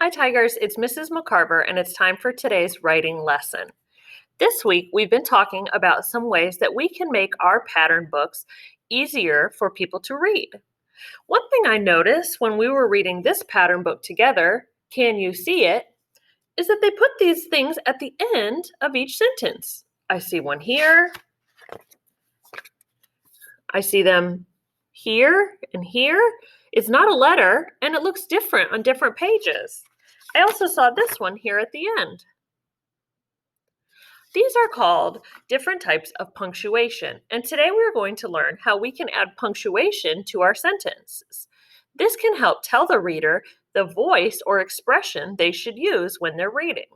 Hi Tigers, it's Mrs. McCarver and it's time for today's writing lesson. This week we've been talking about some ways that we can make our pattern books easier for people to read. One thing I noticed when we were reading this pattern book together, Can You See It?, is that they put these things at the end of each sentence. I see one here. I see them here and here. It's not a letter and it looks different on different pages. I also saw this one here at the end. These are called different types of punctuation, and today we're going to learn how we can add punctuation to our sentences. This can help tell the reader the voice or expression they should use when they're reading.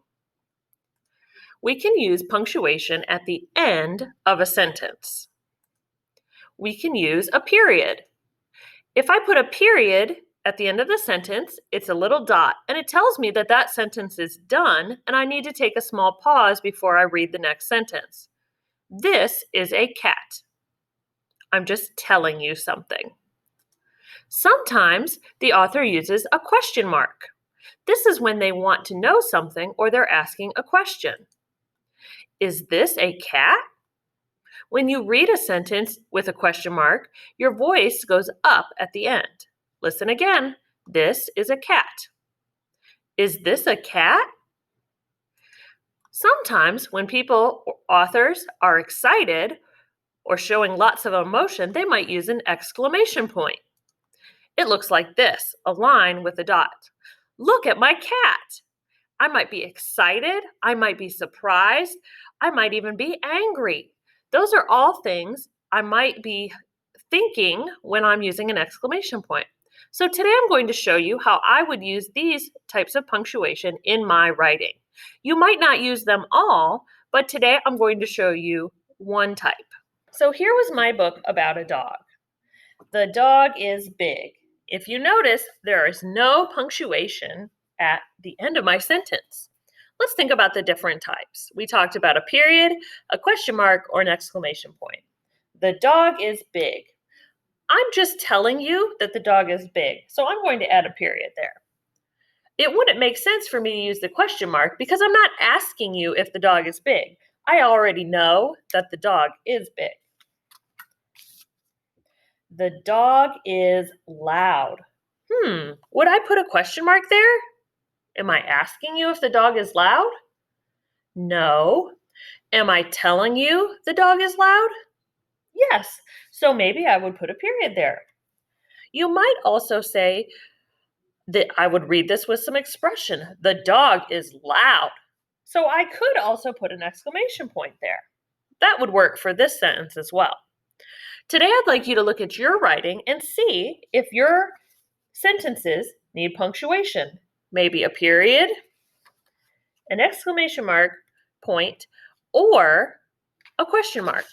We can use punctuation at the end of a sentence. We can use a period. If I put a period at the end of the sentence, it's a little dot, and it tells me that that sentence is done, and I need to take a small pause before I read the next sentence. This is a cat. I'm just telling you something. Sometimes the author uses a question mark. This is when they want to know something or they're asking a question. Is this a cat? When you read a sentence with a question mark, your voice goes up at the end. Listen again. This is a cat. Is this a cat? Sometimes when authors are excited or showing lots of emotion, they might use an exclamation point. It looks like this, a line with a dot. Look at my cat. I might be excited. I might be surprised. I might even be angry. Those are all things I might be thinking when I'm using an exclamation point. So today I'm going to show you how I would use these types of punctuation in my writing. You might not use them all, but today I'm going to show you one type. So here was my book about a dog. The dog is big. If you notice, there is no punctuation at the end of my sentence. Let's think about the different types. We talked about a period, a question mark, or an exclamation point. The dog is big. I'm just telling you that the dog is big, so I'm going to add a period there. It wouldn't make sense for me to use the question mark because I'm not asking you if the dog is big. I already know that the dog is big. The dog is loud. Would I put a question mark there? Am I asking you if the dog is loud? No. Am I telling you the dog is loud? Yes. So maybe I would put a period there. You might also say that I would read this with some expression. The dog is loud. So I could also put an exclamation point there. That would work for this sentence as well. Today I'd like you to look at your writing and see if your sentences need punctuation. Maybe a period, an exclamation mark, point, or a question mark.